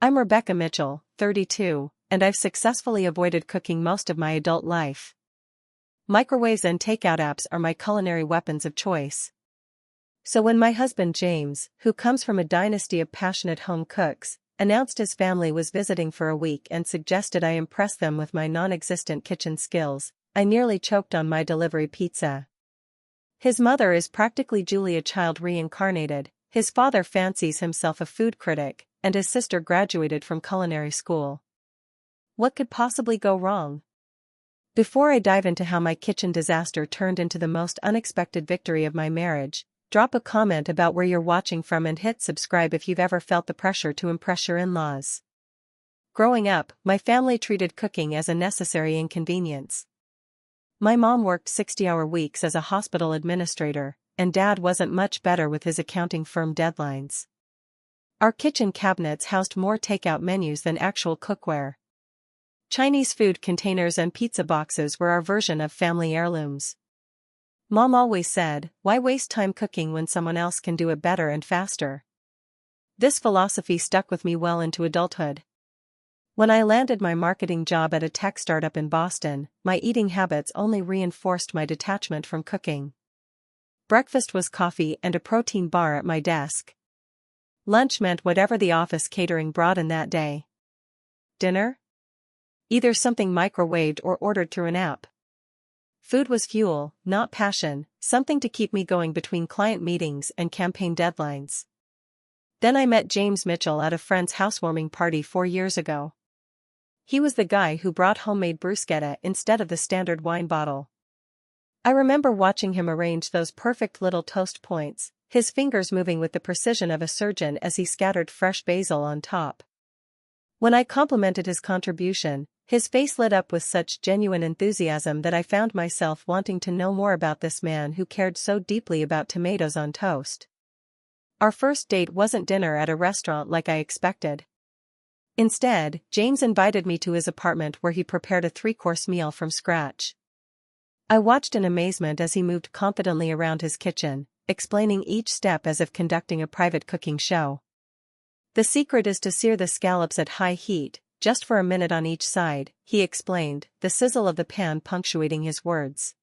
I'm Rebecca Mitchell, 32, and I've successfully avoided cooking most of my adult life. Microwaves and takeout apps are my culinary weapons of choice. So when my husband James, who comes from a dynasty of passionate home cooks, announced his family was visiting for a week and suggested I impress them with my non-existent kitchen skills, I nearly choked on my delivery pizza. His mother is practically Julia Child reincarnated, his father fancies himself a food critic, and his sister graduated from culinary school. What could possibly go wrong? Before I dive into how my kitchen disaster turned into the most unexpected victory of my marriage, drop a comment about where you're watching from and hit subscribe if you've ever felt the pressure to impress your in-laws. Growing up, my family treated cooking as a necessary inconvenience. My mom worked 60-hour weeks as a hospital administrator, and Dad wasn't much better with his accounting firm deadlines. Our kitchen cabinets housed more takeout menus than actual cookware. Chinese food containers and pizza boxes were our version of family heirlooms. Mom always said, "Why waste time cooking when someone else can do it better and faster?" This philosophy stuck with me well into adulthood. When I landed my marketing job at a tech startup in Boston, my eating habits only reinforced my detachment from cooking. Breakfast was coffee and a protein bar at my desk. Lunch meant whatever the office catering brought in that day. Dinner? Either something microwaved or ordered through an app. Food was fuel, not passion, something to keep me going between client meetings and campaign deadlines. Then I met James Mitchell at a friend's housewarming party 4 years ago. He was the guy who brought homemade bruschetta instead of the standard wine bottle. I remember watching him arrange those perfect little toast points, his fingers moving with the precision of a surgeon as he scattered fresh basil on top. When I complimented his contribution, his face lit up with such genuine enthusiasm that I found myself wanting to know more about this man who cared so deeply about tomatoes on toast. Our first date wasn't dinner at a restaurant like I expected. Instead, James invited me to his apartment where he prepared a 3-course meal from scratch. I watched in amazement as he moved confidently around his kitchen, explaining each step as if conducting a private cooking show. The secret is to sear the scallops at high heat, just for a minute on each side, he explained, the sizzle of the pan punctuating his words.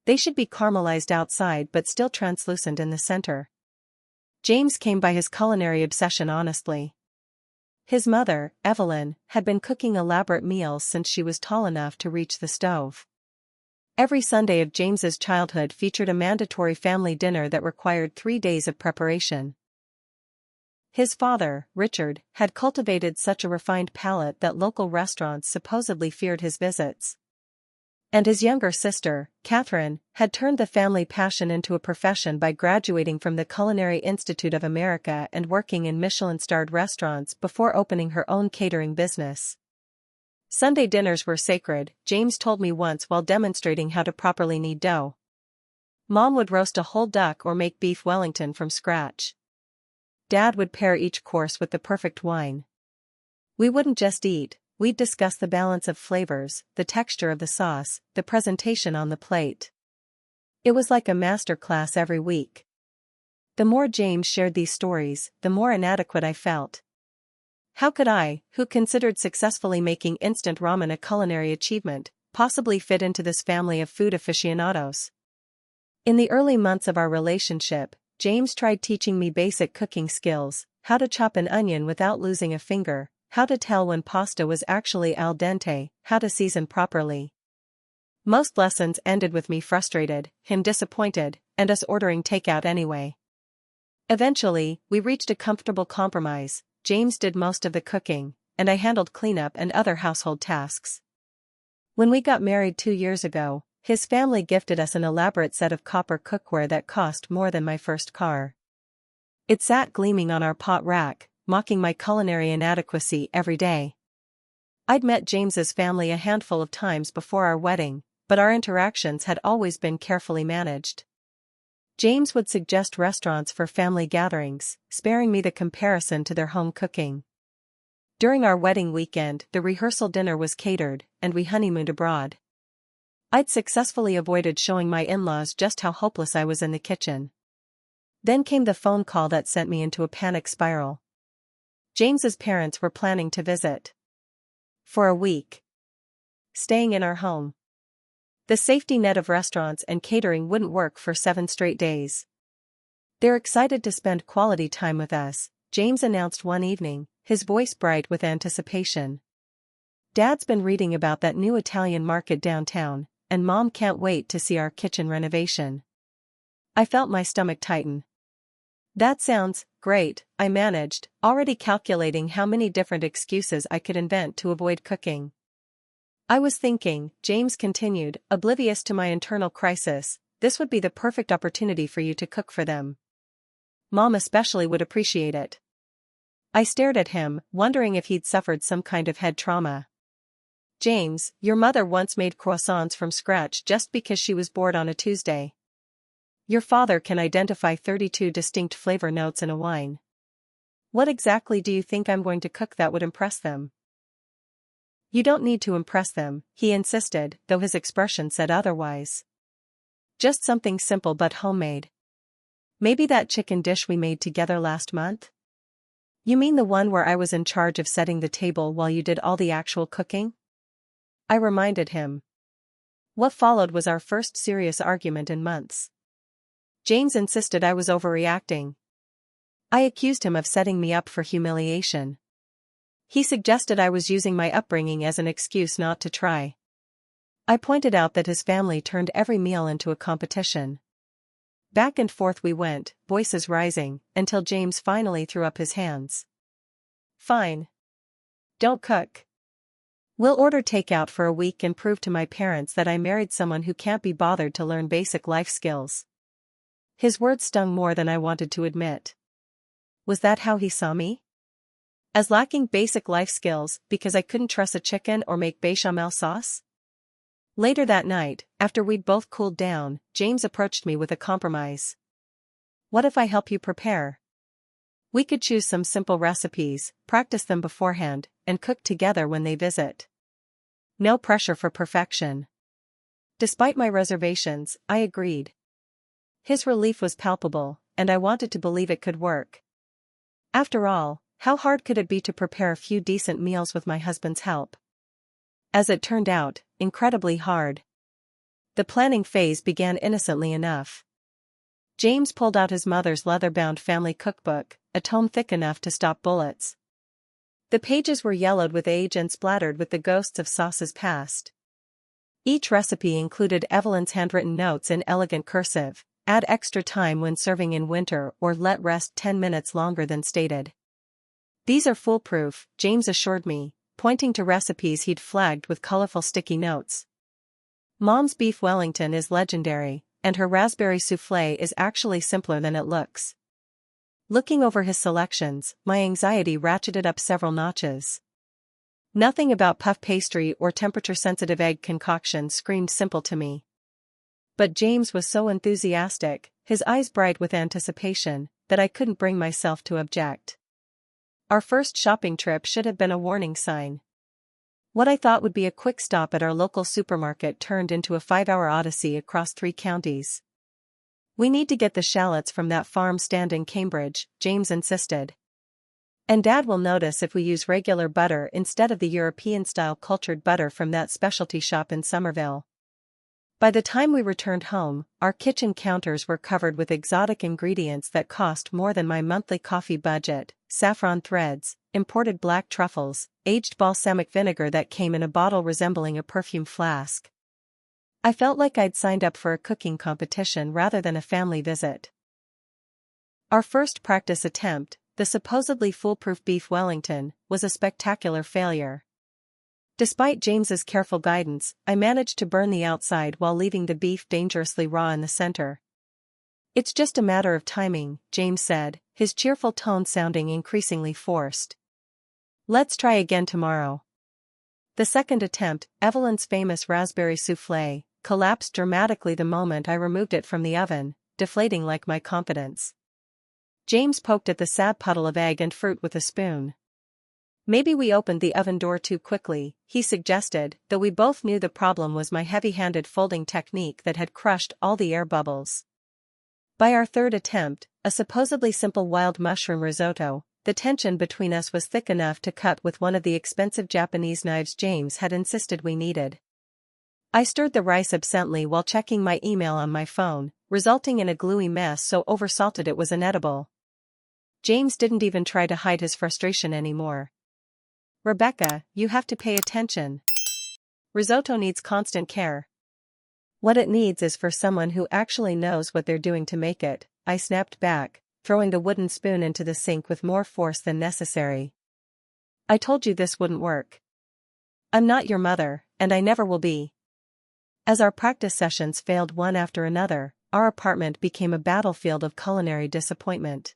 They should be caramelized outside but still translucent in the center. James came by his culinary obsession honestly. His mother, Evelyn, had been cooking elaborate meals since she was tall enough to reach the stove. Every Sunday of James's childhood featured a mandatory family dinner that required 3 days of preparation. His father, Richard, had cultivated such a refined palate that local restaurants supposedly feared his visits. And his younger sister, Catherine, had turned the family passion into a profession by graduating from the Culinary Institute of America and working in Michelin-starred restaurants before opening her own catering business. Sunday dinners were sacred, James told me once while demonstrating how to properly knead dough. Mom would roast a whole duck or make beef Wellington from scratch. Dad would pair each course with the perfect wine. We wouldn't just eat, we'd discuss the balance of flavors, the texture of the sauce, the presentation on the plate. It was like a master class every week. The more James shared these stories, the more inadequate I felt. How could I, who considered successfully making instant ramen a culinary achievement, possibly fit into this family of food aficionados? In the early months of our relationship, James tried teaching me basic cooking skills, how to chop an onion without losing a finger, how to tell when pasta was actually al dente, how to season properly. Most lessons ended with me frustrated, him disappointed, and us ordering takeout anyway. Eventually, we reached a comfortable compromise. James did most of the cooking, and I handled cleanup and other household tasks. When we got married 2 years ago, his family gifted us an elaborate set of copper cookware that cost more than my first car. It sat gleaming on our pot rack, mocking my culinary inadequacy every day. I'd met James's family a handful of times before our wedding, but our interactions had always been carefully managed. James would suggest restaurants for family gatherings, sparing me the comparison to their home cooking. During our wedding weekend, the rehearsal dinner was catered, and we honeymooned abroad. I'd successfully avoided showing my in-laws just how hopeless I was in the kitchen. Then came the phone call that sent me into a panic spiral. James's parents were planning to visit for a week, staying in our home. The safety net of restaurants and catering wouldn't work for 7 straight days. They're excited to spend quality time with us, James announced one evening, his voice bright with anticipation. Dad's been reading about that new Italian market downtown, and Mom can't wait to see our kitchen renovation. I felt my stomach tighten. That sounds great, I managed, already calculating how many different excuses I could invent to avoid cooking. I was thinking, James continued, oblivious to my internal crisis, this would be the perfect opportunity for you to cook for them. Mom especially would appreciate it. I stared at him, wondering if he'd suffered some kind of head trauma. James, your mother once made croissants from scratch just because she was bored on a Tuesday. Your father can identify 32 distinct flavor notes in a wine. What exactly do you think I'm going to cook that would impress them? You don't need to impress them, he insisted, though his expression said otherwise. Just something simple but homemade. Maybe that chicken dish we made together last month? You mean the one where I was in charge of setting the table while you did all the actual cooking? I reminded him. What followed was our first serious argument in months. James insisted I was overreacting. I accused him of setting me up for humiliation. He suggested I was using my upbringing as an excuse not to try. I pointed out that his family turned every meal into a competition. Back and forth we went, voices rising, until James finally threw up his hands. Fine. Don't cook. We'll order takeout for a week and prove to my parents that I married someone who can't be bothered to learn basic life skills. His words stung more than I wanted to admit. Was that how he saw me? As lacking basic life skills because I couldn't truss a chicken or make bechamel sauce? Later that night, after we'd both cooled down, James approached me with a compromise. What if I help you prepare? We could choose some simple recipes, practice them beforehand, and cook together when they visit. No pressure for perfection. Despite my reservations, I agreed. His relief was palpable, and I wanted to believe it could work. After all, how hard could it be to prepare a few decent meals with my husband's help? As it turned out, incredibly hard. The planning phase began innocently enough. James pulled out his mother's leather-bound family cookbook, a tome thick enough to stop bullets. The pages were yellowed with age and splattered with the ghosts of sauces past. Each recipe included Evelyn's handwritten notes in elegant cursive, add extra time when serving in winter or let rest 10 minutes longer than stated. These are foolproof, James assured me, pointing to recipes he'd flagged with colorful sticky notes. Mom's beef Wellington is legendary, and her raspberry soufflé is actually simpler than it looks. Looking over his selections, my anxiety ratcheted up several notches. Nothing about puff pastry or temperature-sensitive egg concoction screamed simple to me. But James was so enthusiastic, his eyes bright with anticipation, that I couldn't bring myself to object. Our first shopping trip should have been a warning sign. What I thought would be a quick stop at our local supermarket turned into a 5-hour odyssey across 3 counties. We need to get the shallots from that farm stand in Cambridge, James insisted. And Dad will notice if we use regular butter instead of the European-style cultured butter from that specialty shop in Somerville. By the time we returned home, our kitchen counters were covered with exotic ingredients that cost more than my monthly coffee budget: saffron threads, imported black truffles, aged balsamic vinegar that came in a bottle resembling a perfume flask. I felt like I'd signed up for a cooking competition rather than a family visit. Our first practice attempt, the supposedly foolproof beef Wellington, was a spectacular failure. Despite James's careful guidance, I managed to burn the outside while leaving the beef dangerously raw in the center. It's just a matter of timing, James said, his cheerful tone sounding increasingly forced. Let's try again tomorrow. The second attempt, Evelyn's famous raspberry soufflé, collapsed dramatically the moment I removed it from the oven, deflating like my confidence. James poked at the sad puddle of egg and fruit with a spoon. Maybe we opened the oven door too quickly, he suggested, though we both knew the problem was my heavy-handed folding technique that had crushed all the air bubbles. By our third attempt, a supposedly simple wild mushroom risotto, the tension between us was thick enough to cut with one of the expensive Japanese knives James had insisted we needed. I stirred the rice absently while checking my email on my phone, resulting in a gluey mess so oversalted it was inedible. James didn't even try to hide his frustration anymore. "Rebecca, you have to pay attention. Risotto needs constant care. What it needs is for someone who actually knows what they're doing to make it," I snapped back, throwing the wooden spoon into the sink with more force than necessary. "I told you this wouldn't work. I'm not your mother, and I never will be." As our practice sessions failed one after another, our apartment became a battlefield of culinary disappointment.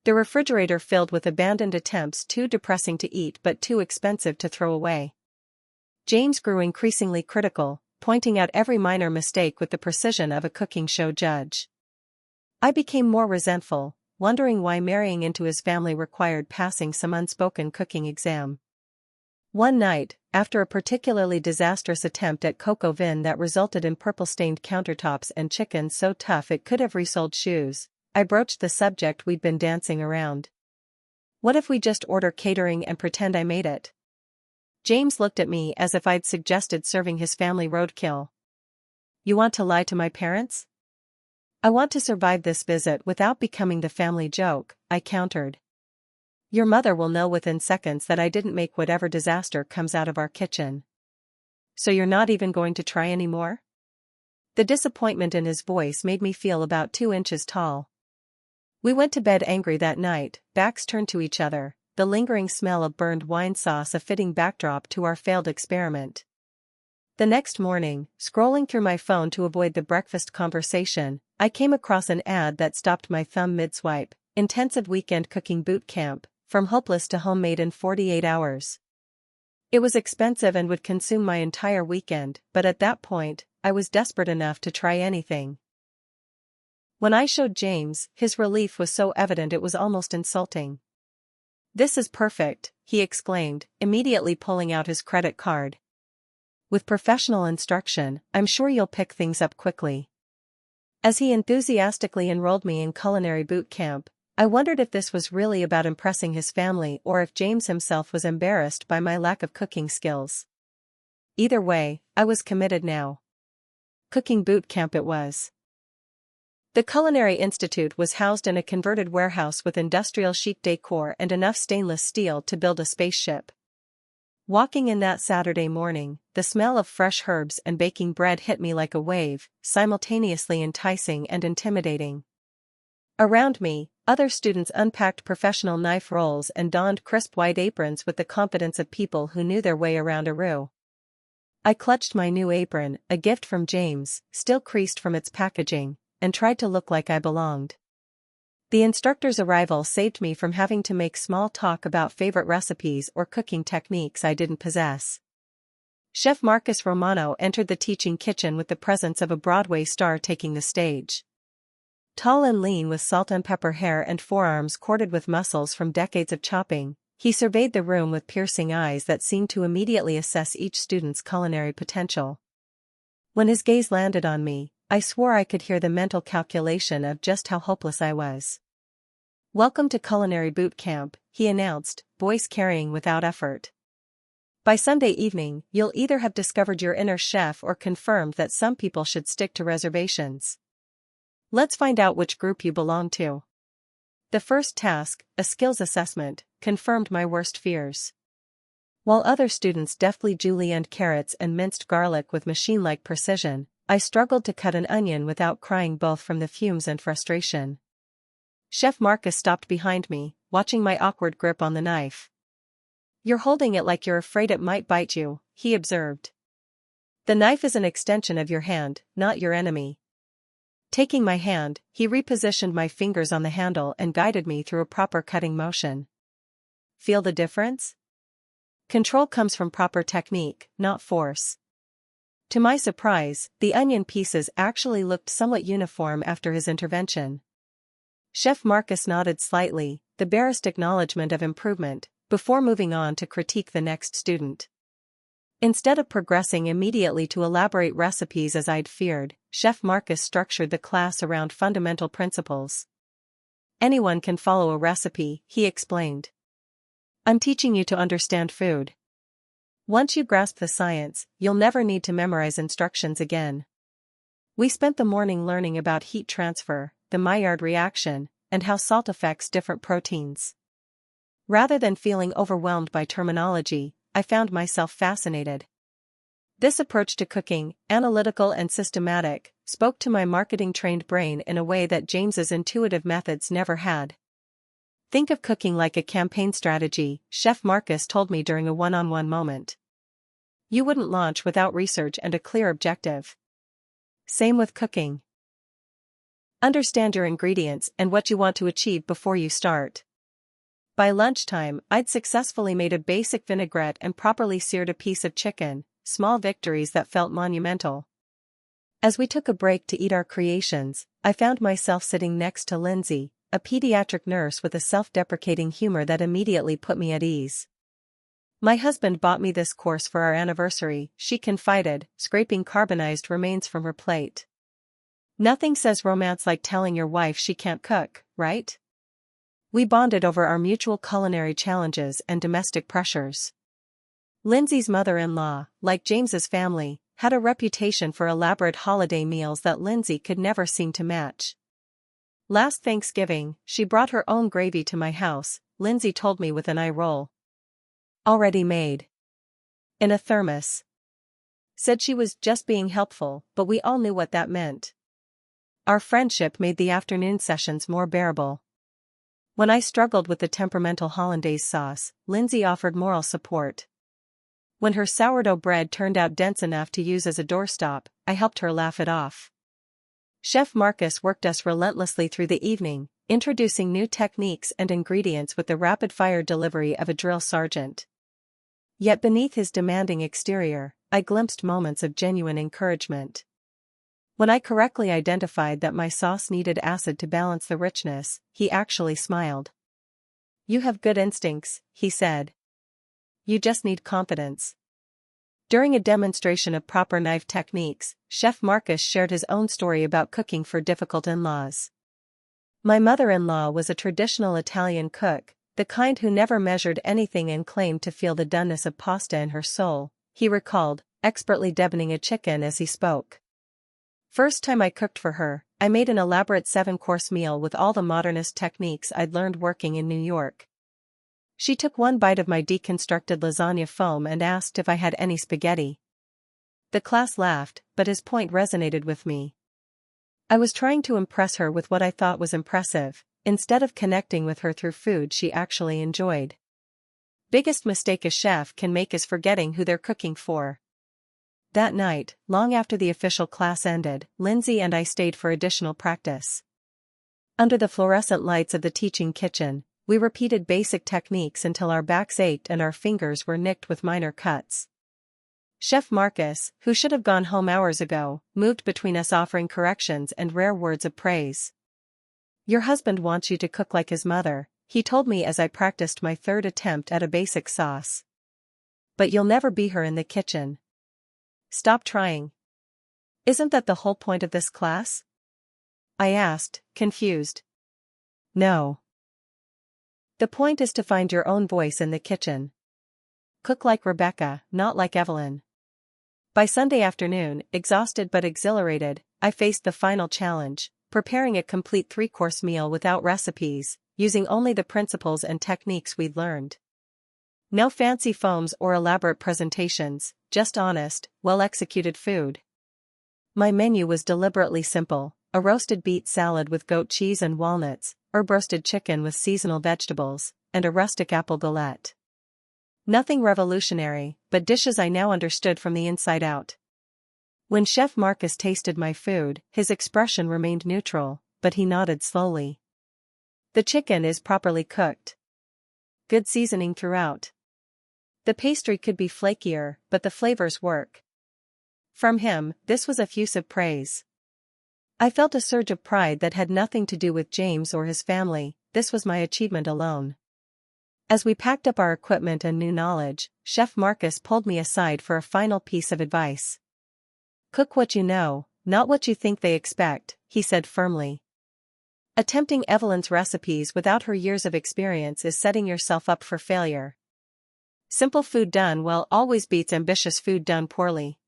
The refrigerator filled with abandoned attempts too depressing to eat but too expensive to throw away. James grew increasingly critical, pointing out every minor mistake with the precision of a cooking show judge. I became more resentful, wondering why marrying into his family required passing some unspoken cooking exam. One night, after a particularly disastrous attempt at coq au vin that resulted in purple-stained countertops and chicken so tough it could have resoled shoes, I broached the subject we'd been dancing around. "What if we just order catering and pretend I made it?" James looked at me as if I'd suggested serving his family roadkill. "You want to lie to my parents?" "I want to survive this visit without becoming the family joke," I countered. "Your mother will know within seconds that I didn't make whatever disaster comes out of our kitchen." "So you're not even going to try anymore?" The disappointment in his voice made me feel about 2 inches tall. We went to bed angry that night, backs turned to each other, the lingering smell of burned wine sauce a fitting backdrop to our failed experiment. The next morning, scrolling through my phone to avoid the breakfast conversation, I came across an ad that stopped my thumb mid-swipe: "Intensive Weekend Cooking Boot Camp, from hopeless to homemade in 48 hours." It was expensive and would consume my entire weekend, but at that point, I was desperate enough to try anything. When I showed James, his relief was so evident it was almost insulting. "This is perfect," he exclaimed, immediately pulling out his credit card. "With professional instruction, I'm sure you'll pick things up quickly." As he enthusiastically enrolled me in culinary boot camp, I wondered if this was really about impressing his family or if James himself was embarrassed by my lack of cooking skills. Either way, I was committed now. Cooking boot camp it was. The Culinary Institute was housed in a converted warehouse with industrial chic decor and enough stainless steel to build a spaceship. Walking in that Saturday morning, the smell of fresh herbs and baking bread hit me like a wave, simultaneously enticing and intimidating. Around me, other students unpacked professional knife rolls and donned crisp white aprons with the confidence of people who knew their way around a roux. I clutched my new apron, a gift from James, still creased from its packaging, and tried to look like I belonged. The instructor's arrival saved me from having to make small talk about favorite recipes or cooking techniques I didn't possess. Chef Marcus Romano entered the teaching kitchen with the presence of a Broadway star taking the stage. Tall and lean with salt and pepper hair and forearms corded with muscles from decades of chopping, he surveyed the room with piercing eyes that seemed to immediately assess each student's culinary potential. When his gaze landed on me, I swore I could hear the mental calculation of just how hopeless I was. "Welcome to Culinary Boot Camp," he announced, voice carrying without effort. "By Sunday evening, you'll either have discovered your inner chef or confirmed that some people should stick to reservations. Let's find out which group you belong to." The first task, a skills assessment, confirmed my worst fears. While other students deftly julienned carrots and minced garlic with machine-like precision, I struggled to cut an onion without crying both from the fumes and frustration. Chef Marcus stopped behind me, watching my awkward grip on the knife. "You're holding it like you're afraid it might bite you," he observed. "The knife is an extension of your hand, not your enemy." Taking my hand, he repositioned my fingers on the handle and guided me through a proper cutting motion. "Feel the difference? Control comes from proper technique, not force." To my surprise, the onion pieces actually looked somewhat uniform after his intervention. Chef Marcus nodded slightly, the barest acknowledgement of improvement, before moving on to critique the next student. Instead of progressing immediately to elaborate recipes as I'd feared, Chef Marcus structured the class around fundamental principles. Anyone can follow a recipe, he explained. I'm teaching you to understand food. Once you grasp the science, you'll never need to memorize instructions again. We spent the morning learning about heat transfer, the Maillard reaction, and how salt affects different proteins. Rather than feeling overwhelmed by terminology, I found myself fascinated. This approach to cooking, analytical and systematic, spoke to my marketing-trained brain in a way that James's intuitive methods never had. Think of cooking like a campaign strategy, Chef Marcus told me during a one-on-one moment. You wouldn't launch without research and a clear objective. Same with cooking. Understand your ingredients and what you want to achieve before you start. By lunchtime, I'd successfully made a basic vinaigrette and properly seared a piece of chicken, small victories that felt monumental. As we took a break to eat our creations, I found myself sitting next to Lindsay, a pediatric nurse with a self-deprecating humor that immediately put me at ease. My husband bought me this course for our anniversary, she confided, scraping carbonized remains from her plate. Nothing says romance like telling your wife she can't cook, right? We bonded over our mutual culinary challenges and domestic pressures. Lindsay's mother-in-law, like James's family, had a reputation for elaborate holiday meals that Lindsay could never seem to match. Last Thanksgiving, she brought her own gravy to my house, Lindsay told me with an eye roll. Already made. In a thermos. Said she was just being helpful, but we all knew what that meant. Our friendship made the afternoon sessions more bearable. When I struggled with the temperamental hollandaise sauce, Lindsay offered moral support. When her sourdough bread turned out dense enough to use as a doorstop, I helped her laugh it off. Chef Marcus worked us relentlessly through the evening, introducing new techniques and ingredients with the rapid-fire delivery of a drill sergeant. Yet beneath his demanding exterior, I glimpsed moments of genuine encouragement. When I correctly identified that my sauce needed acid to balance the richness, he actually smiled. You have good instincts, he said. You just need confidence. During a demonstration of proper knife techniques, Chef Marcus shared his own story about cooking for difficult in-laws. My mother-in-law was a traditional Italian cook, the kind who never measured anything and claimed to feel the doneness of pasta in her soul, he recalled, expertly deboning a chicken as he spoke. First time I cooked for her, I made an elaborate 7-course meal with all the modernist techniques I'd learned working in New York. She took one bite of my deconstructed lasagna foam and asked if I had any spaghetti. The class laughed, but his point resonated with me. I was trying to impress her with what I thought was impressive, instead of connecting with her through food she actually enjoyed. Biggest mistake a chef can make is forgetting who they're cooking for. That night, long after the official class ended, Lindsay and I stayed for additional practice. Under the fluorescent lights of the teaching kitchen, we repeated basic techniques until our backs ached and our fingers were nicked with minor cuts. Chef Marcus, who should have gone home hours ago, moved between us offering corrections and rare words of praise. Your husband wants you to cook like his mother, he told me as I practiced my third attempt at a basic sauce. But you'll never be her in the kitchen. Stop trying. Isn't that the whole point of this class? I asked, confused. No. The point is to find your own voice in the kitchen. Cook like Rebecca, not like Evelyn. By Sunday afternoon, exhausted but exhilarated, I faced the final challenge, preparing a complete 3-course meal without recipes, using only the principles and techniques we'd learned. No fancy foams or elaborate presentations, just honest, well-executed food. My menu was deliberately simple: a roasted beet salad with goat cheese and walnuts, herb-roasted chicken with seasonal vegetables, and a rustic apple galette. Nothing revolutionary, but dishes I now understood from the inside out. When Chef Marcus tasted my food, his expression remained neutral, but he nodded slowly. The chicken is properly cooked. Good seasoning throughout. The pastry could be flakier, but the flavors work. From him, this was effusive praise. I felt a surge of pride that had nothing to do with James or his family, this was my achievement alone. As we packed up our equipment and new knowledge, Chef Marcus pulled me aside for a final piece of advice. Cook what you know, not what you think they expect, he said firmly. Attempting Evelyn's recipes without her years of experience is setting yourself up for failure. Simple food done well always beats ambitious food done poorly.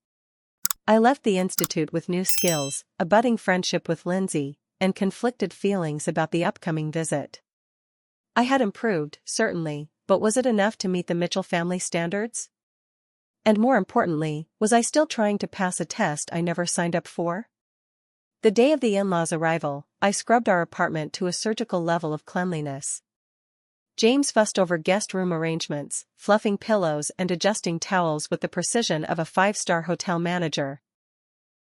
I left the institute with new skills, a budding friendship with Lindsay, and conflicted feelings about the upcoming visit. I had improved, certainly, but was it enough to meet the Mitchell family standards? And more importantly, was I still trying to pass a test I never signed up for? The day of the in-laws' arrival, I scrubbed our apartment to a surgical level of cleanliness. James fussed over guest room arrangements, fluffing pillows and adjusting towels with the precision of a five-star hotel manager.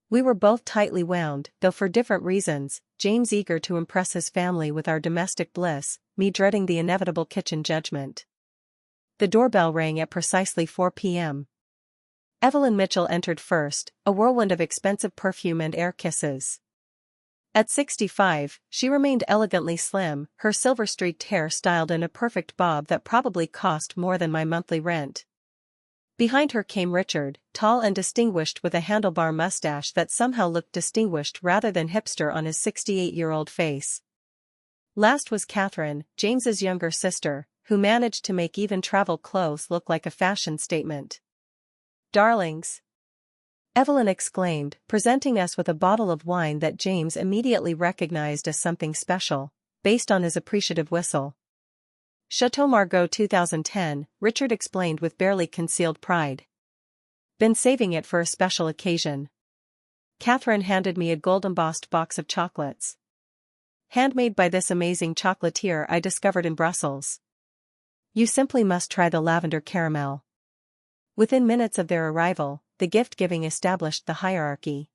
We were both tightly wound, though for different reasons, James eager to impress his family with our domestic bliss, me dreading the inevitable kitchen judgment. The doorbell rang at precisely 4 p.m. Evelyn Mitchell entered first, a whirlwind of expensive perfume and air kisses. At 65, she remained elegantly slim, her silver-streaked hair styled in a perfect bob that probably cost more than my monthly rent. Behind her came Richard, tall and distinguished with a handlebar mustache that somehow looked distinguished rather than hipster on his 68-year-old face. Last was Catherine, James's younger sister, who managed to make even travel clothes look like a fashion statement. "Darlings!" Evelyn exclaimed, presenting us with a bottle of wine that James immediately recognized as something special, based on his appreciative whistle. "Chateau Margaux 2010, Richard explained with barely concealed pride. "Been saving it for a special occasion." Catherine handed me a gold-embossed box of chocolates. "Handmade by this amazing chocolatier I discovered in Brussels. You simply must try the lavender caramel." Within minutes of their arrival, the gift-giving established the hierarchy.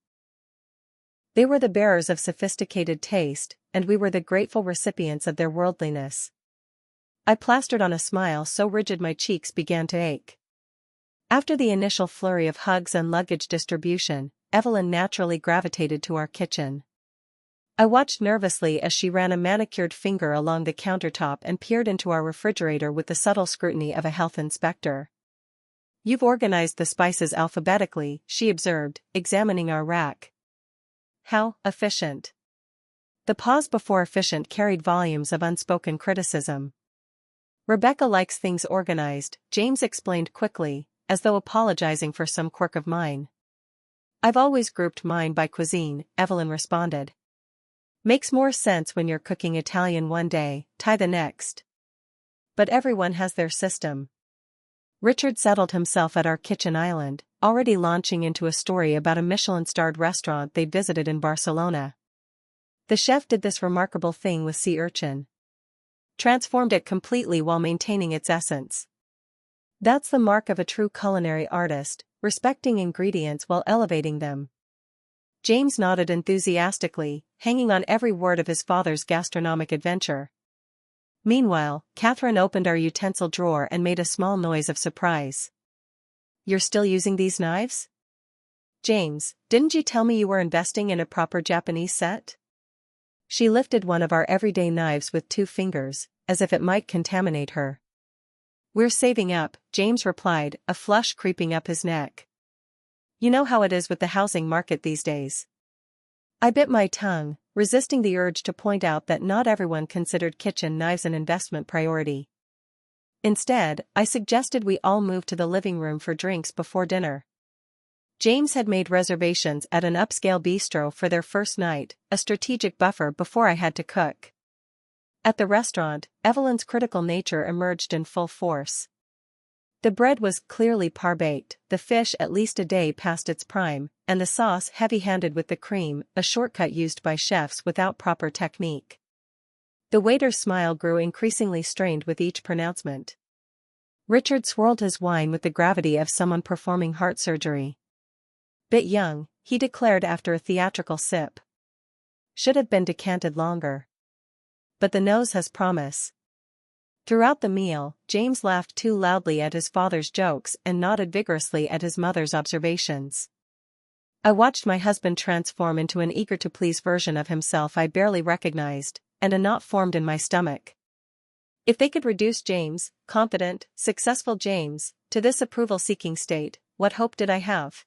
They were the bearers of sophisticated taste, and we were the grateful recipients of their worldliness. I plastered on a smile so rigid my cheeks began to ache. After the initial flurry of hugs and luggage distribution, Evelyn naturally gravitated to our kitchen. I watched nervously as she ran a manicured finger along the countertop and peered into our refrigerator with the subtle scrutiny of a health inspector. "You've organized the spices alphabetically," she observed, examining our rack. "How efficient." The pause before efficient carried volumes of unspoken criticism. "Rebecca likes things organized," James explained quickly, as though apologizing for some quirk of mine. "I've always grouped mine by cuisine," Evelyn responded. "Makes more sense when you're cooking Italian one day, Thai the next. But everyone has their system." Richard settled himself at our kitchen island, already launching into a story about a Michelin-starred restaurant they'd visited in Barcelona. The chef did this remarkable thing with sea urchin. Transformed it completely while maintaining its essence. That's the mark of a true culinary artist, respecting ingredients while elevating them. James nodded enthusiastically, hanging on every word of his father's gastronomic adventure. Meanwhile, Catherine opened our utensil drawer and made a small noise of surprise. "You're still using these knives? James, didn't you tell me you were investing in a proper Japanese set?" She lifted one of our everyday knives with 2 fingers, as if it might contaminate her. "We're saving up," James replied, a flush creeping up his neck. "You know how it is with the housing market these days." I bit my tongue, resisting the urge to point out that not everyone considered kitchen knives an investment priority. Instead, I suggested we all move to the living room for drinks before dinner. James had made reservations at an upscale bistro for their first night, a strategic buffer before I had to cook. At the restaurant, Evelyn's critical nature emerged in full force. The bread was clearly par-baked, the fish at least a day past its prime, and the sauce heavy-handed with the cream, a shortcut used by chefs without proper technique. The waiter's smile grew increasingly strained with each pronouncement. Richard swirled his wine with the gravity of someone performing heart surgery. "Bit young," he declared after a theatrical sip. "Should have been decanted longer. But the nose has promise." Throughout the meal, James laughed too loudly at his father's jokes and nodded vigorously at his mother's observations. I watched my husband transform into an eager-to-please version of himself I barely recognized, and a knot formed in my stomach. If they could reduce James, confident, successful James, to this approval-seeking state, what hope did I have?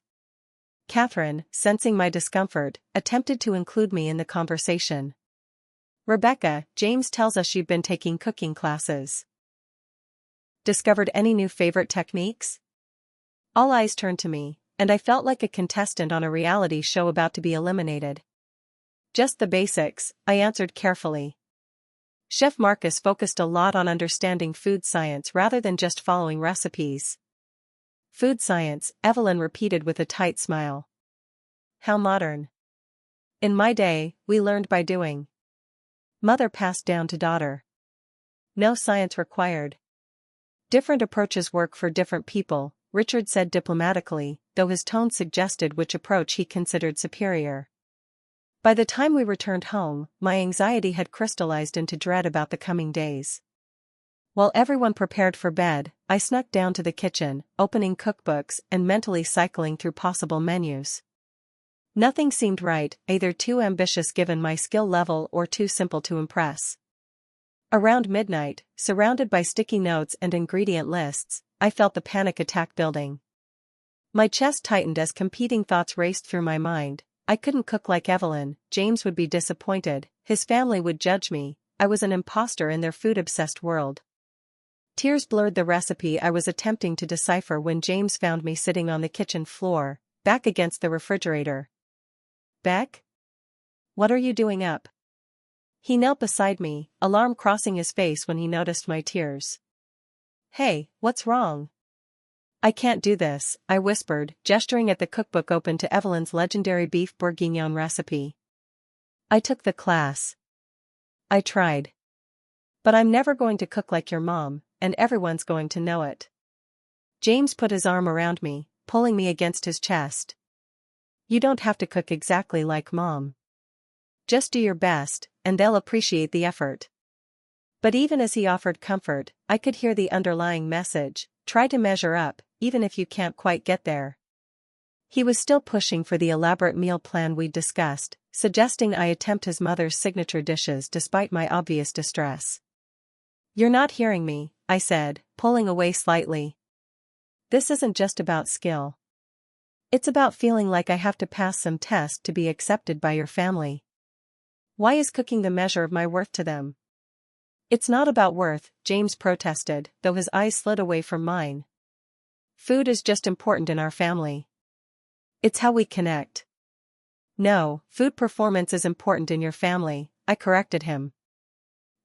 Catherine, sensing my discomfort, attempted to include me in the conversation. Rebecca, James tells us you've been taking cooking classes. Discovered any new favorite techniques? All eyes turned to me, and I felt like a contestant on a reality show about to be eliminated. Just the basics, I answered carefully. Chef Marcus focused a lot on understanding food science rather than just following recipes. Food science, Evelyn repeated with a tight smile. How modern. In my day, we learned by doing. Mother passed down to daughter. No science required. Different approaches work for different people, Richard said diplomatically, though his tone suggested which approach he considered superior. By the time we returned home, my anxiety had crystallized into dread about the coming days. While everyone prepared for bed, I snuck down to the kitchen, opening cookbooks and mentally cycling through possible menus. Nothing seemed right, either too ambitious given my skill level or too simple to impress. Around midnight, surrounded by sticky notes and ingredient lists, I felt the panic attack building. My chest tightened as competing thoughts raced through my mind. I couldn't cook like Evelyn, James would be disappointed, his family would judge me, I was an imposter in their food-obsessed world. Tears blurred the recipe I was attempting to decipher when James found me sitting on the kitchen floor, back against the refrigerator. Beck? What are you doing up? He knelt beside me, alarm crossing his face when he noticed my tears. Hey, what's wrong? I can't do this, I whispered, gesturing at the cookbook open to Evelyn's legendary beef bourguignon recipe. I took the class. I tried. But I'm never going to cook like your mom, and everyone's going to know it. James put his arm around me, pulling me against his chest. You don't have to cook exactly like Mom. Just do your best, and they'll appreciate the effort. But even as he offered comfort, I could hear the underlying message: try to measure up, even if you can't quite get there. He was still pushing for the elaborate meal plan we'd discussed, suggesting I attempt his mother's signature dishes despite my obvious distress. You're not hearing me, I said, pulling away slightly. This isn't just about skill. It's about feeling like I have to pass some test to be accepted by your family. Why is cooking the measure of my worth to them? It's not about worth, James protested, though his eyes slid away from mine. Food is just important in our family. It's how we connect. No, food performance is important in your family, I corrected him.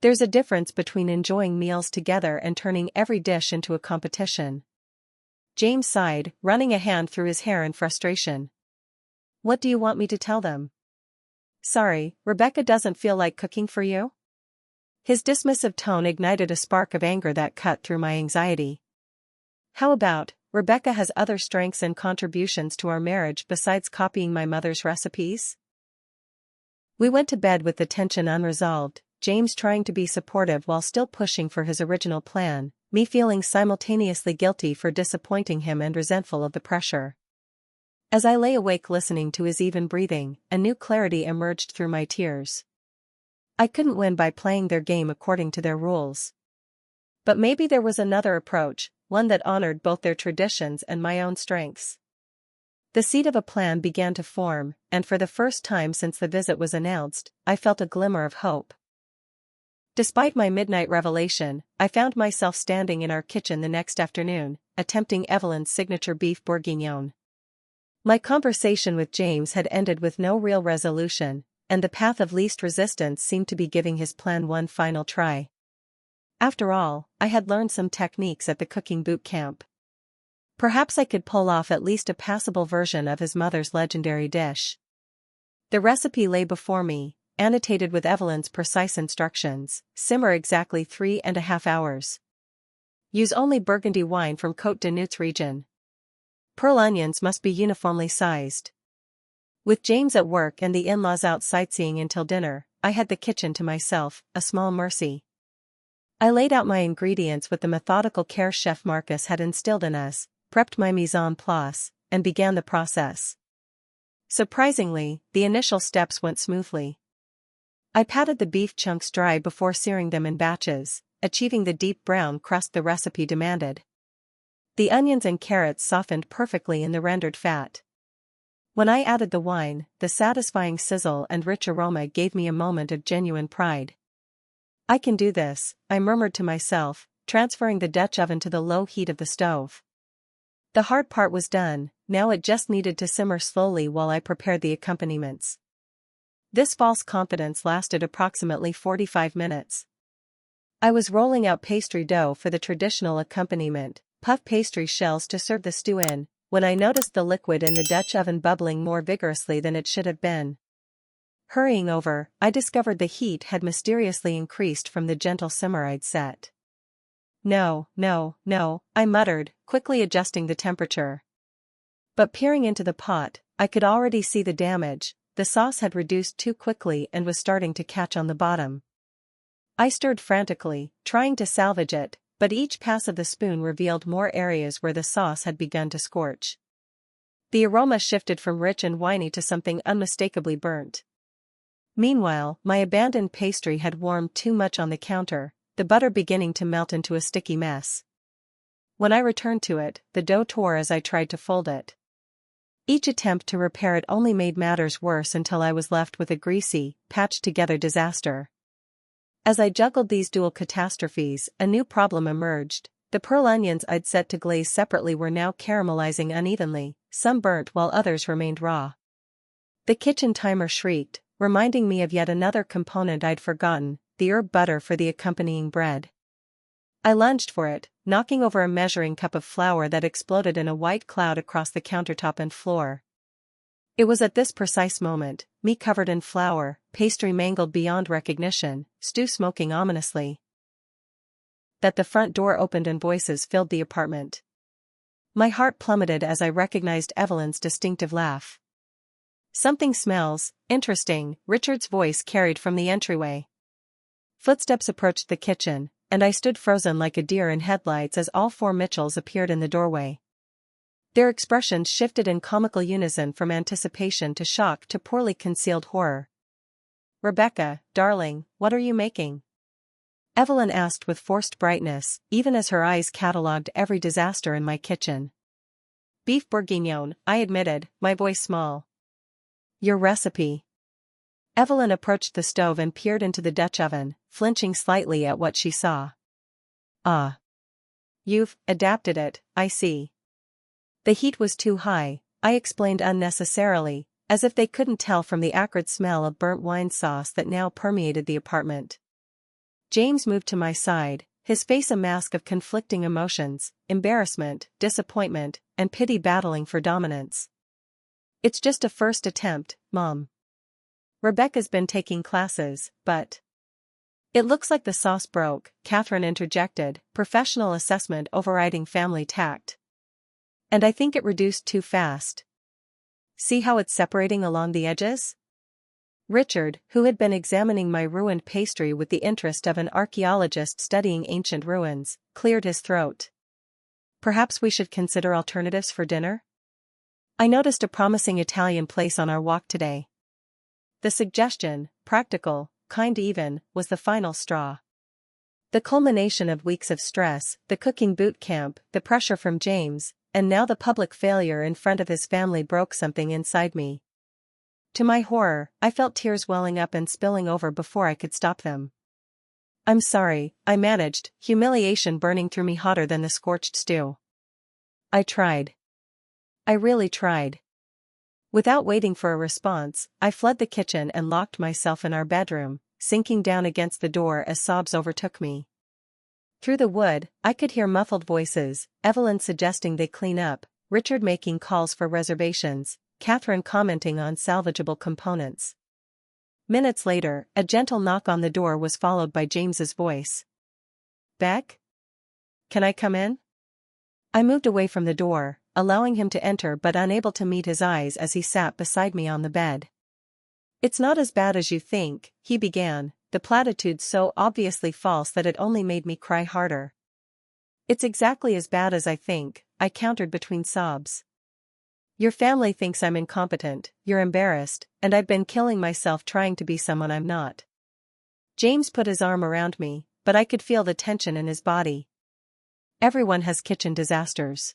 There's a difference between enjoying meals together and turning every dish into a competition. James sighed, running a hand through his hair in frustration. What do you want me to tell them? Sorry, Rebecca doesn't feel like cooking for you? His dismissive tone ignited a spark of anger that cut through my anxiety. How about, Rebecca has other strengths and contributions to our marriage besides copying my mother's recipes? We went to bed with the tension unresolved, James trying to be supportive while still pushing for his original plan, me feeling simultaneously guilty for disappointing him and resentful of the pressure. As I lay awake listening to his even breathing, a new clarity emerged through my tears. I couldn't win by playing their game according to their rules. But maybe there was another approach, one that honored both their traditions and my own strengths. The seed of a plan began to form, and for the first time since the visit was announced, I felt a glimmer of hope. Despite my midnight revelation, I found myself standing in our kitchen the next afternoon, attempting Evelyn's signature beef bourguignon. My conversation with James had ended with no real resolution, and the path of least resistance seemed to be giving his plan one final try. After all, I had learned some techniques at the cooking boot camp. Perhaps I could pull off at least a passable version of his mother's legendary dish. The recipe lay before me, annotated with Evelyn's precise instructions: simmer exactly 3.5 hours. Use only Burgundy wine from Côte de Nuits region. Pearl onions must be uniformly sized. With James at work and the in-laws out sightseeing until dinner, I had the kitchen to myself, a small mercy. I laid out my ingredients with the methodical care Chef Marcus had instilled in us, prepped my mise en place, and began the process. Surprisingly, the initial steps went smoothly. I patted the beef chunks dry before searing them in batches, achieving the deep brown crust the recipe demanded. The onions and carrots softened perfectly in the rendered fat. When I added the wine, the satisfying sizzle and rich aroma gave me a moment of genuine pride. I can do this, I murmured to myself, transferring the Dutch oven to the low heat of the stove. The hard part was done, now it just needed to simmer slowly while I prepared the accompaniments. This false confidence lasted approximately 45 minutes. I was rolling out pastry dough for the traditional accompaniment, puff pastry shells to serve the stew in, when I noticed the liquid in the Dutch oven bubbling more vigorously than it should have been. Hurrying over, I discovered the heat had mysteriously increased from the gentle simmer I'd set. No, I muttered, quickly adjusting the temperature. But peering into the pot, I could already see the damage. The sauce had reduced too quickly and was starting to catch on the bottom. I stirred frantically, trying to salvage it, but each pass of the spoon revealed more areas where the sauce had begun to scorch. The aroma shifted from rich and winey to something unmistakably burnt. Meanwhile, my abandoned pastry had warmed too much on the counter, the butter beginning to melt into a sticky mess. When I returned to it, the dough tore as I tried to fold it. Each attempt to repair it only made matters worse until I was left with a greasy, patched-together disaster. As I juggled these dual catastrophes, a new problem emerged. The pearl onions I'd set to glaze separately were now caramelizing unevenly, some burnt while others remained raw. The kitchen timer shrieked, reminding me of yet another component I'd forgotten, the herb butter for the accompanying bread. I lunged for it, knocking over a measuring cup of flour that exploded in a white cloud across the countertop and floor. It was at this precise moment, me covered in flour, pastry mangled beyond recognition, stew smoking ominously, that the front door opened and voices filled the apartment. My heart plummeted as I recognized Evelyn's distinctive laugh. "Something smells interesting," Richard's voice carried from the entryway. Footsteps approached the kitchen, and I stood frozen like a deer in headlights as all four Mitchells appeared in the doorway. Their expressions shifted in comical unison from anticipation to shock to poorly concealed horror. "Rebecca, darling, what are you making?" Evelyn asked with forced brightness, even as her eyes catalogued every disaster in my kitchen. "Beef bourguignon," I admitted, my voice small. "Your recipe." Evelyn approached the stove and peered into the Dutch oven, flinching slightly at what she saw. "Ah. You've adapted it, I see." "The heat was too high," I explained unnecessarily, as if they couldn't tell from the acrid smell of burnt wine sauce that now permeated the apartment. James moved to my side, his face a mask of conflicting emotions, embarrassment, disappointment, and pity battling for dominance. "It's just a first attempt, Mom. Rebecca's been taking classes, but..." "It looks like the sauce broke," Catherine interjected, professional assessment overriding family tact. "And I think it reduced too fast. See how it's separating along the edges?" Richard, who had been examining my ruined pastry with the interest of an archaeologist studying ancient ruins, cleared his throat. "Perhaps we should consider alternatives for dinner? I noticed a promising Italian place on our walk today." The suggestion, practical, kind even, was the final straw. The culmination of weeks of stress, the cooking boot camp, the pressure from James, and now the public failure in front of his family broke something inside me. To my horror, I felt tears welling up and spilling over before I could stop them. "I'm sorry," I managed, humiliation burning through me hotter than the scorched stew. "I tried. I really tried." Without waiting for a response, I fled the kitchen and locked myself in our bedroom, sinking down against the door as sobs overtook me. Through the wood, I could hear muffled voices, Evelyn suggesting they clean up, Richard making calls for reservations, Catherine commenting on salvageable components. Minutes later, a gentle knock on the door was followed by James's voice. "Beck? Can I come in?" I moved away from the door, allowing him to enter but unable to meet his eyes as he sat beside me on the bed. "It's not as bad as you think," he began, the platitude so obviously false that it only made me cry harder. "It's exactly as bad as I think," I countered between sobs. "Your family thinks I'm incompetent, you're embarrassed, and I've been killing myself trying to be someone I'm not." James put his arm around me, but I could feel the tension in his body. "Everyone has kitchen disasters.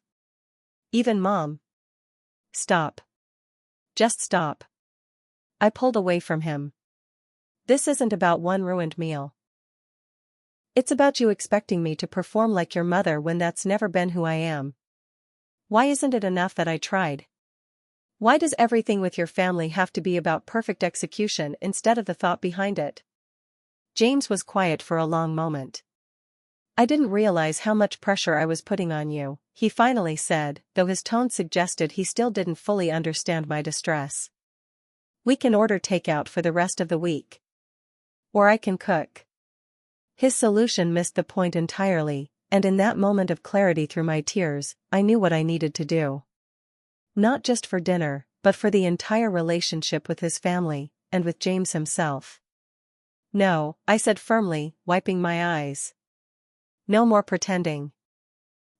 Even Mom." "Stop. Just stop. I pulled away from him. This isn't about one ruined meal. It's about you expecting me to perform like your mother when that's never been who I am. Why isn't it enough that I tried? Why does everything with your family have to be about perfect execution instead of the thought behind it? James was quiet for a long moment. I didn't realize how much pressure I was putting on you, he finally said, though his tone suggested he still didn't fully understand my distress. We can order takeout for the rest of the week. Or I can cook. His solution missed the point entirely, and in that moment of clarity through my tears, I knew what I needed to do. Not just for dinner, but for the entire relationship with his family, and with James himself. No, I said firmly, wiping my eyes. No more pretending.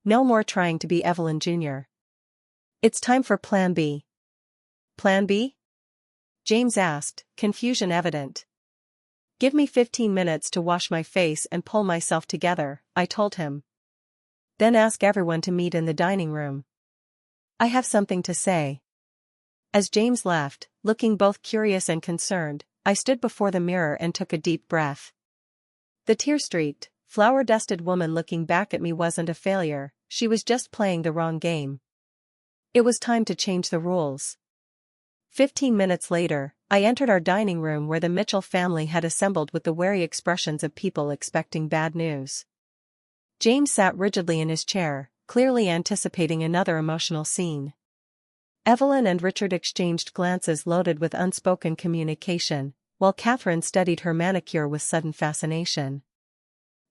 No more trying to be Evelyn Jr. It's time for Plan B. Plan B? James asked, confusion evident. Give me 15 minutes to wash my face and pull myself together, I told him. Then ask everyone to meet in the dining room. I have something to say. As James left, looking both curious and concerned, I stood before the mirror and took a deep breath. The tear-streaked, flour-dusted woman looking back at me wasn't a failure, she was just playing the wrong game. It was time to change the rules. 15 minutes later, I entered our dining room where the Mitchell family had assembled with the wary expressions of people expecting bad news. James sat rigidly in his chair, clearly anticipating another emotional scene. Evelyn and Richard exchanged glances loaded with unspoken communication, while Catherine studied her manicure with sudden fascination.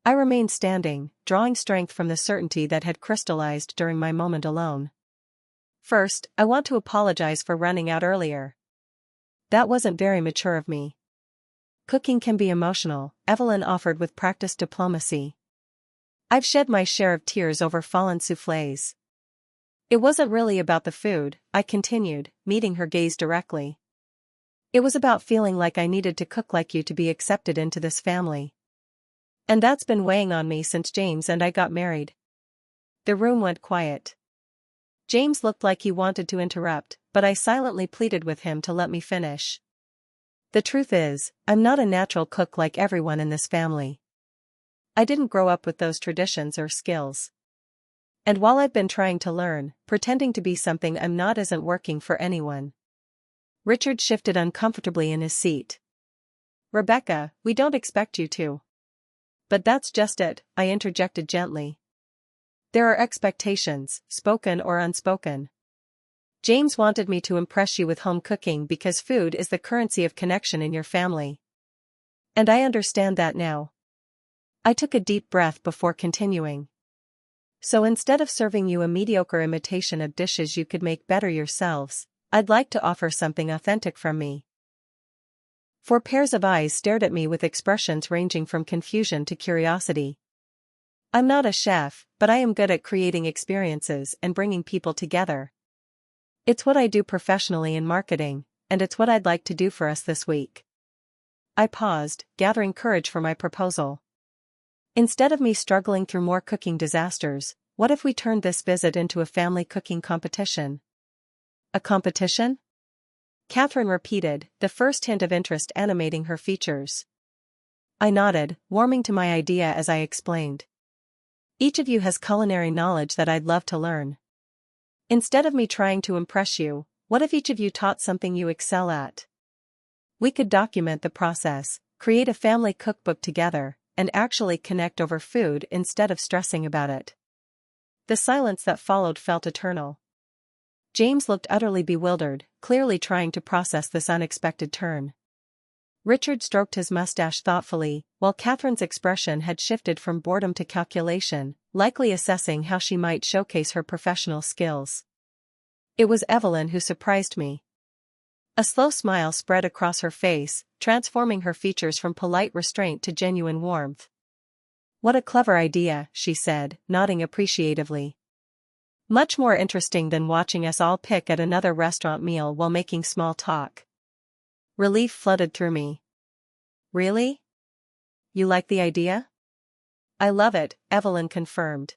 I remained standing, drawing strength from the certainty that had crystallized during my moment alone. First, I want to apologize for running out earlier. That wasn't very mature of me. Cooking can be emotional, Evelyn offered with practiced diplomacy. I've shed my share of tears over fallen soufflés. It wasn't really about the food, I continued, meeting her gaze directly. It was about feeling like I needed to cook like you to be accepted into this family. And that's been weighing on me since James and I got married. The room went quiet. James looked like he wanted to interrupt, but I silently pleaded with him to let me finish. The truth is, I'm not a natural cook like everyone in this family. I didn't grow up with those traditions or skills. And while I've been trying to learn, pretending to be something I'm not isn't working for anyone. Richard shifted uncomfortably in his seat. Rebecca, we don't expect you to. But that's just it, I interjected gently. There are expectations, spoken or unspoken. James wanted me to impress you with home cooking because food is the currency of connection in your family. And I understand that now. I took a deep breath before continuing. So instead of serving you a mediocre imitation of dishes you could make better yourselves, I'd like to offer something authentic from me. 4 pairs of eyes stared at me with expressions ranging from confusion to curiosity. I'm not a chef, but I am good at creating experiences and bringing people together. It's what I do professionally in marketing, and it's what I'd like to do for us this week. I paused, gathering courage for my proposal. Instead of me struggling through more cooking disasters, what if we turned this visit into a family cooking competition? A competition? Catherine repeated, the first hint of interest animating her features. I nodded, warming to my idea as I explained. Each of you has culinary knowledge that I'd love to learn. Instead of me trying to impress you, what if each of you taught something you excel at? We could document the process, create a family cookbook together, and actually connect over food instead of stressing about it. The silence that followed felt eternal. James looked utterly bewildered, clearly trying to process this unexpected turn. Richard stroked his mustache thoughtfully, while Catherine's expression had shifted from boredom to calculation, likely assessing how she might showcase her professional skills. It was Evelyn who surprised me. A slow smile spread across her face, transforming her features from polite restraint to genuine warmth. What a clever idea, she said, nodding appreciatively. Much more interesting than watching us all pick at another restaurant meal while making small talk. Relief flooded through me. Really? You like the idea? I love it, Evelyn confirmed.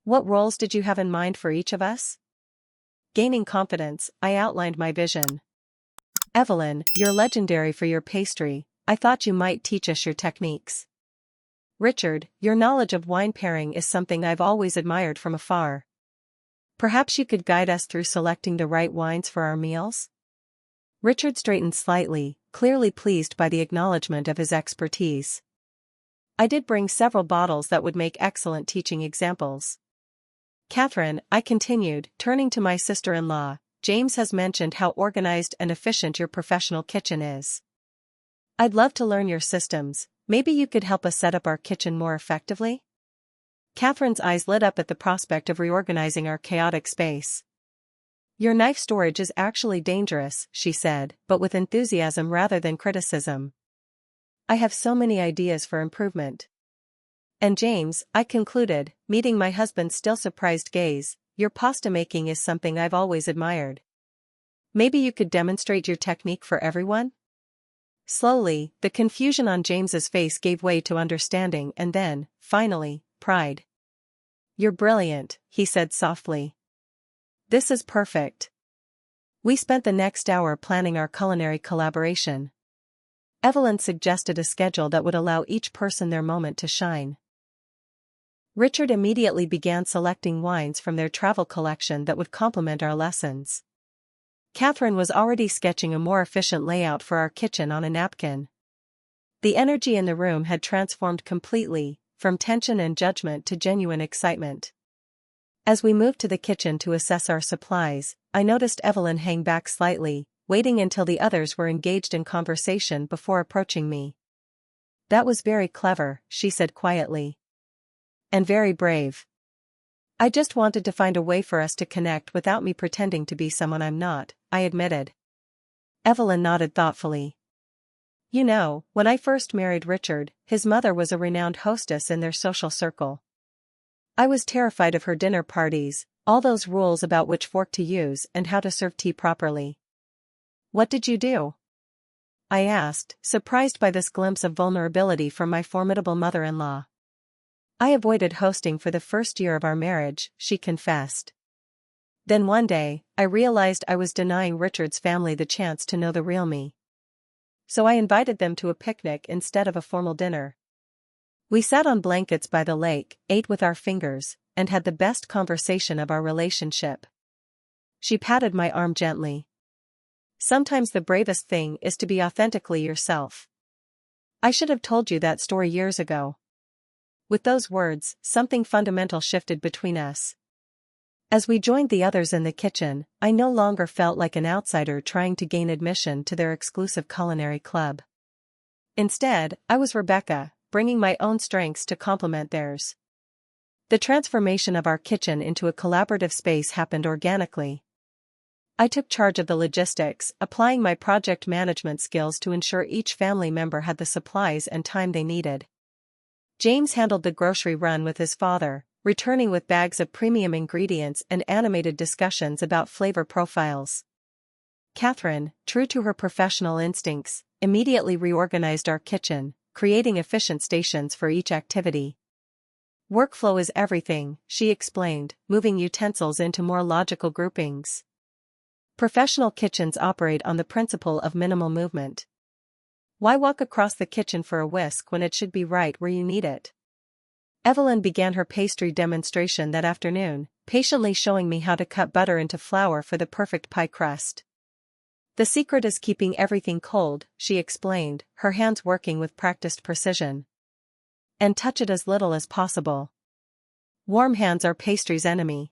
What roles did you have in mind for each of us? Gaining confidence, I outlined my vision. Evelyn, you're legendary for your pastry. I thought you might teach us your techniques. Richard, your knowledge of wine pairing is something I've always admired from afar. Perhaps you could guide us through selecting the right wines for our meals? Richard straightened slightly, clearly pleased by the acknowledgement of his expertise. I did bring several bottles that would make excellent teaching examples. Catherine, I continued, turning to my sister-in-law, James has mentioned how organized and efficient your professional kitchen is. I'd love to learn your systems. Maybe you could help us set up our kitchen more effectively? Catherine's eyes lit up at the prospect of reorganizing our chaotic space. Your knife storage is actually dangerous, she said, but with enthusiasm rather than criticism. I have so many ideas for improvement. And James, I concluded, meeting my husband's still surprised gaze, your pasta making is something I've always admired. Maybe you could demonstrate your technique for everyone? Slowly, the confusion on James's face gave way to understanding and then, finally, pride. You're brilliant, he said softly. This is perfect. We spent the next hour planning our culinary collaboration. Evelyn suggested a schedule that would allow each person their moment to shine. Richard immediately began selecting wines from their travel collection that would complement our lessons. Catherine was already sketching a more efficient layout for our kitchen on a napkin. The energy in the room had transformed completely, from tension and judgment to genuine excitement. As we moved to the kitchen to assess our supplies, I noticed Evelyn hang back slightly, waiting until the others were engaged in conversation before approaching me. That was very clever, she said quietly. And very brave. I just wanted to find a way for us to connect without me pretending to be someone I'm not, I admitted. Evelyn nodded thoughtfully. You know, when I first married Richard, his mother was a renowned hostess in their social circle. I was terrified of her dinner parties, all those rules about which fork to use and how to serve tea properly. What did you do? I asked, surprised by this glimpse of vulnerability from my formidable mother-in-law. I avoided hosting for the first year of our marriage, she confessed. Then one day, I realized I was denying Richard's family the chance to know the real me. So I invited them to a picnic instead of a formal dinner. We sat on blankets by the lake, ate with our fingers, and had the best conversation of our relationship. She patted my arm gently. Sometimes the bravest thing is to be authentically yourself. I should have told you that story years ago. With those words, something fundamental shifted between us. As we joined the others in the kitchen, I no longer felt like an outsider trying to gain admission to their exclusive culinary club. Instead, I was Rebecca, bringing my own strengths to complement theirs. The transformation of our kitchen into a collaborative space happened organically. I took charge of the logistics, applying my project management skills to ensure each family member had the supplies and time they needed. James handled the grocery run with his father, returning with bags of premium ingredients and animated discussions about flavor profiles. Catherine, true to her professional instincts, immediately reorganized our kitchen, creating efficient stations for each activity. Workflow is everything, she explained, moving utensils into more logical groupings. Professional kitchens operate on the principle of minimal movement. Why walk across the kitchen for a whisk when it should be right where you need it? Evelyn began her pastry demonstration that afternoon, patiently showing me how to cut butter into flour for the perfect pie crust. The secret is keeping everything cold, she explained, her hands working with practiced precision. And touch it as little as possible. Warm hands are pastry's enemy.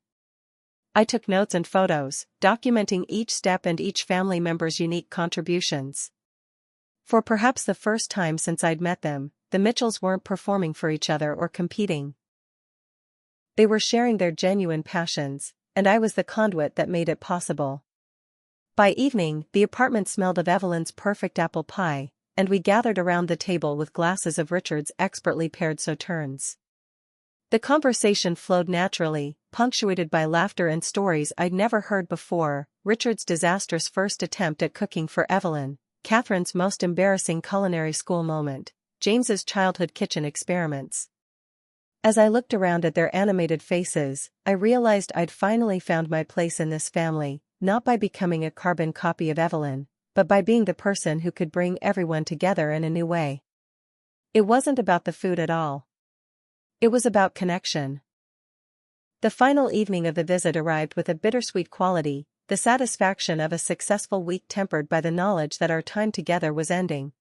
I took notes and photos, documenting each step and each family member's unique contributions. For perhaps the first time since I'd met them, the Mitchells weren't performing for each other or competing. They were sharing their genuine passions, and I was the conduit that made it possible. By evening, the apartment smelled of Evelyn's perfect apple pie, and we gathered around the table with glasses of Richard's expertly paired sauternes. The conversation flowed naturally, punctuated by laughter and stories I'd never heard before, Richard's disastrous first attempt at cooking for Evelyn, Catherine's most embarrassing culinary school moment, James's childhood kitchen experiments. As I looked around at their animated faces, I realized I'd finally found my place in this family, not by becoming a carbon copy of Evelyn, but by being the person who could bring everyone together in a new way. It wasn't about the food at all. It was about connection. The final evening of the visit arrived with a bittersweet quality, the satisfaction of a successful week tempered by the knowledge that our time together was ending.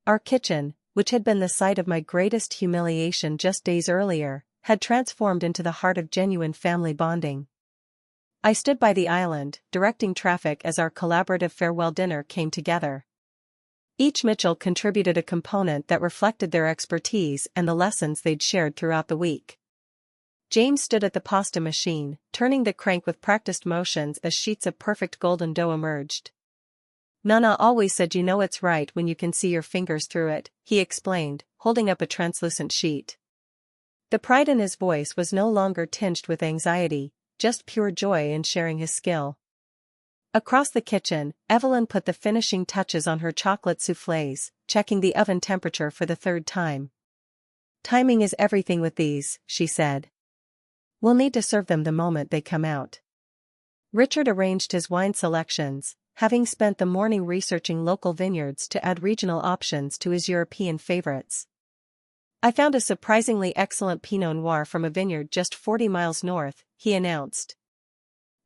Our kitchen, which had been the site of my greatest humiliation just days earlier, had transformed into the heart of genuine family bonding. I stood by the island, directing traffic as our collaborative farewell dinner came together. Each Mitchell contributed a component that reflected their expertise and the lessons they'd shared throughout the week. James stood at the pasta machine, turning the crank with practiced motions as sheets of perfect golden dough emerged. "Nana always said you know it's right when you can see your fingers through it," he explained, holding up a translucent sheet. The pride in his voice was no longer tinged with anxiety, just pure joy in sharing his skill. Across the kitchen, Evelyn put the finishing touches on her chocolate soufflés, checking the oven temperature for the third time. "Timing is everything with these," she said. "We'll need to serve them the moment they come out." Richard arranged his wine selections, having spent the morning researching local vineyards to add regional options to his European favorites. "I found a surprisingly excellent Pinot Noir from a vineyard just 40 miles north," he announced.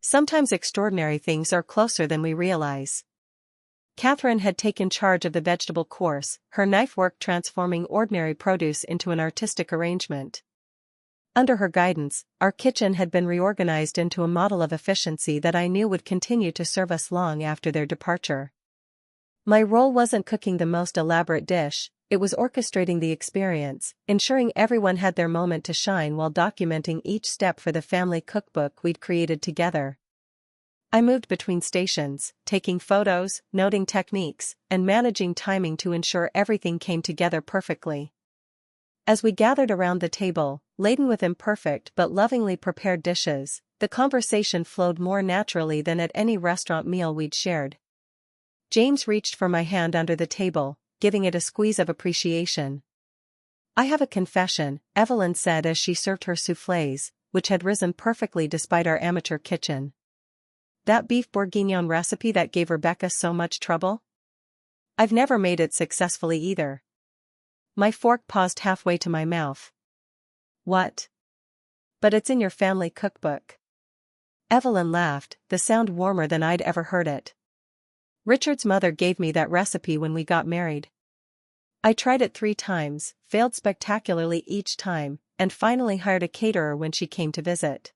Sometimes extraordinary things are closer than we realize. Catherine had taken charge of the vegetable course, her knife work transforming ordinary produce into an artistic arrangement. Under her guidance, our kitchen had been reorganized into a model of efficiency that I knew would continue to serve us long after their departure. My role wasn't cooking the most elaborate dish, it was orchestrating the experience, ensuring everyone had their moment to shine while documenting each step for the family cookbook we'd created together. I moved between stations, taking photos, noting techniques, and managing timing to ensure everything came together perfectly. As we gathered around the table, laden with imperfect but lovingly prepared dishes, the conversation flowed more naturally than at any restaurant meal we'd shared. James reached for my hand under the table, giving it a squeeze of appreciation. "I have a confession," Evelyn said as she served her soufflés, which had risen perfectly despite our amateur kitchen. "That beef bourguignon recipe that gave Rebecca so much trouble? I've never made it successfully either." My fork paused halfway to my mouth. "What? But it's in your family cookbook." Evelyn laughed, the sound warmer than I'd ever heard it. "Richard's mother gave me that recipe when we got married. I tried it 3 times, failed spectacularly each time, and finally hired a caterer when she came to visit.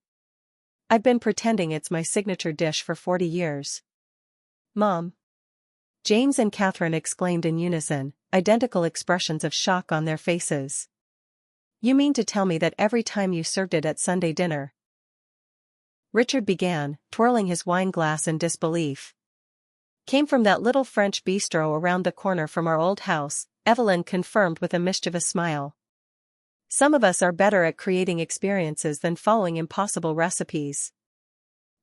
I've been pretending it's my signature dish for 40 years. Mom!" James and Catherine exclaimed in unison, identical expressions of shock on their faces. "You mean to tell me that every time you served it at Sunday dinner?" Richard began, twirling his wine glass in disbelief. "Came from that little French bistro around the corner from our old house," Evelyn confirmed with a mischievous smile. "Some of us are better at creating experiences than following impossible recipes."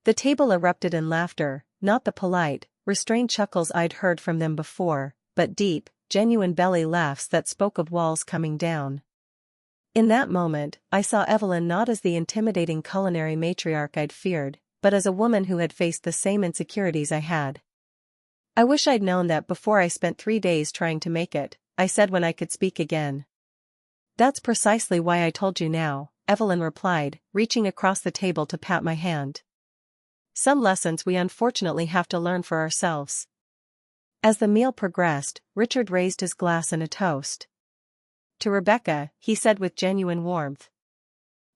The table erupted in laughter, not the polite, restrained chuckles I'd heard from them before, but deep, genuine belly laughs that spoke of walls coming down. In that moment, I saw Evelyn not as the intimidating culinary matriarch I'd feared, but as a woman who had faced the same insecurities I had. "I wish I'd known that before I spent 3 days trying to make it," I said when I could speak again. "That's precisely why I told you now," Evelyn replied, reaching across the table to pat my hand. "Some lessons we unfortunately have to learn for ourselves." As the meal progressed, Richard raised his glass in a toast. "To Rebecca," he said with genuine warmth.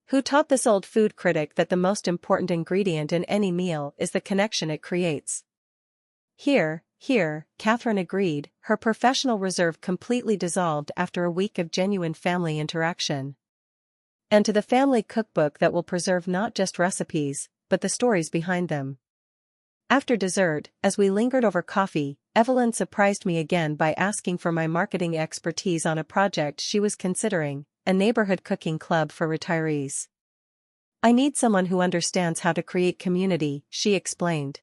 "Who taught this old food critic that the most important ingredient in any meal is the connection it creates." Here, Catherine agreed, her professional reserve completely dissolved after a week of genuine family interaction. "And to the family cookbook that will preserve not just recipes, but the stories behind them." After dessert, as we lingered over coffee, Evelyn surprised me again by asking for my marketing expertise on a project she was considering, a neighborhood cooking club for retirees. "I need someone who understands how to create community," she explained.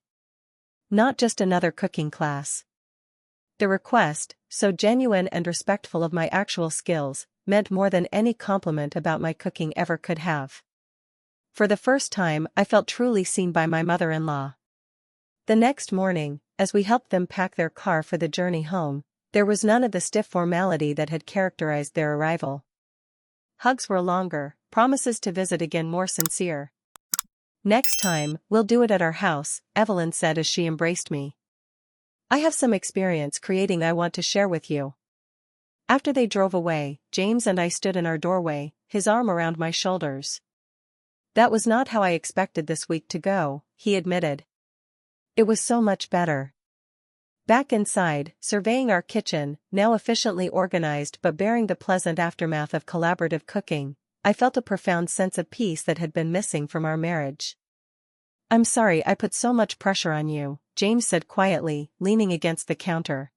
"Not just another cooking class." The request, so genuine and respectful of my actual skills, meant more than any compliment about my cooking ever could have. For the first time, I felt truly seen by my mother-in-law. The next morning, as we helped them pack their car for the journey home, there was none of the stiff formality that had characterized their arrival. Hugs were longer, promises to visit again more sincere. "Next time, we'll do it at our house," Evelyn said as she embraced me. "I have some experience creating I want to share with you." After they drove away, James and I stood in our doorway, his arm around my shoulders. "That was not how I expected this week to go," he admitted. "It was so much better." Back inside, surveying our kitchen, now efficiently organized but bearing the pleasant aftermath of collaborative cooking, I felt a profound sense of peace that had been missing from our marriage. "I'm sorry I put so much pressure on you," James said quietly, leaning against the counter.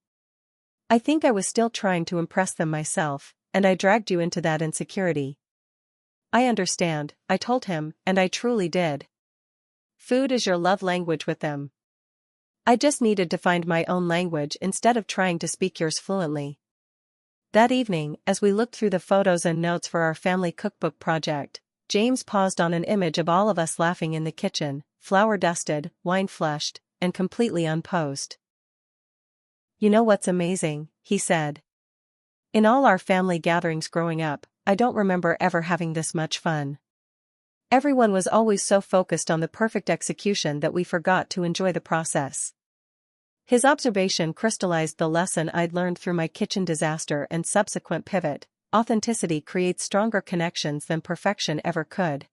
"I think I was still trying to impress them myself, and I dragged you into that insecurity." "I understand," I told him, and I truly did. Food is your love language with them. I just needed to find my own language instead of trying to speak yours fluently. That evening, as we looked through the photos and notes for our family cookbook project, James paused on an image of all of us laughing in the kitchen, flour-dusted, wine-flushed, and completely unposed. "You know what's amazing," he said. "In all our family gatherings growing up, I don't remember ever having this much fun. Everyone was always so focused on the perfect execution that we forgot to enjoy the process." His observation crystallized the lesson I'd learned through my kitchen disaster and subsequent pivot: authenticity creates stronger connections than perfection ever could.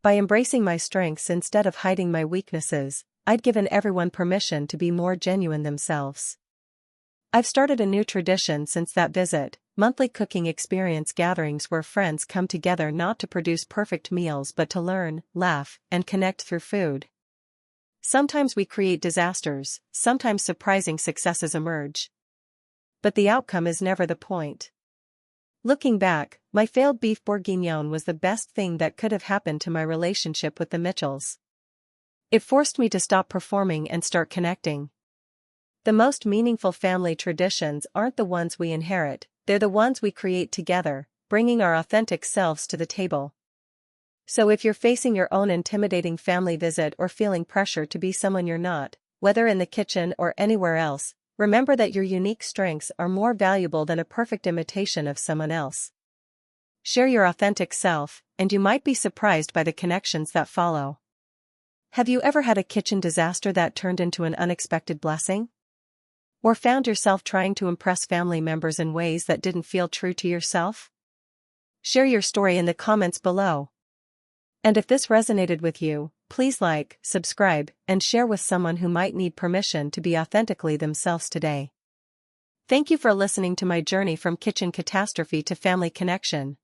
By embracing my strengths instead of hiding my weaknesses, I'd given everyone permission to be more genuine themselves. I've started a new tradition since that visit: monthly cooking experience gatherings where friends come together not to produce perfect meals but to learn, laugh, and connect through food. Sometimes we create disasters, sometimes surprising successes emerge. But the outcome is never the point. Looking back, my failed beef bourguignon was the best thing that could have happened to my relationship with the Mitchells. It forced me to stop performing and start connecting. The most meaningful family traditions aren't the ones we inherit, they're the ones we create together, bringing our authentic selves to the table. So if you're facing your own intimidating family visit or feeling pressure to be someone you're not, whether in the kitchen or anywhere else, remember that your unique strengths are more valuable than a perfect imitation of someone else. Share your authentic self, and you might be surprised by the connections that follow. Have you ever had a kitchen disaster that turned into an unexpected blessing? Or found yourself trying to impress family members in ways that didn't feel true to yourself? Share your story in the comments below. And if this resonated with you, please like, subscribe, and share with someone who might need permission to be authentically themselves today. Thank you for listening to my journey from kitchen catastrophe to family connection.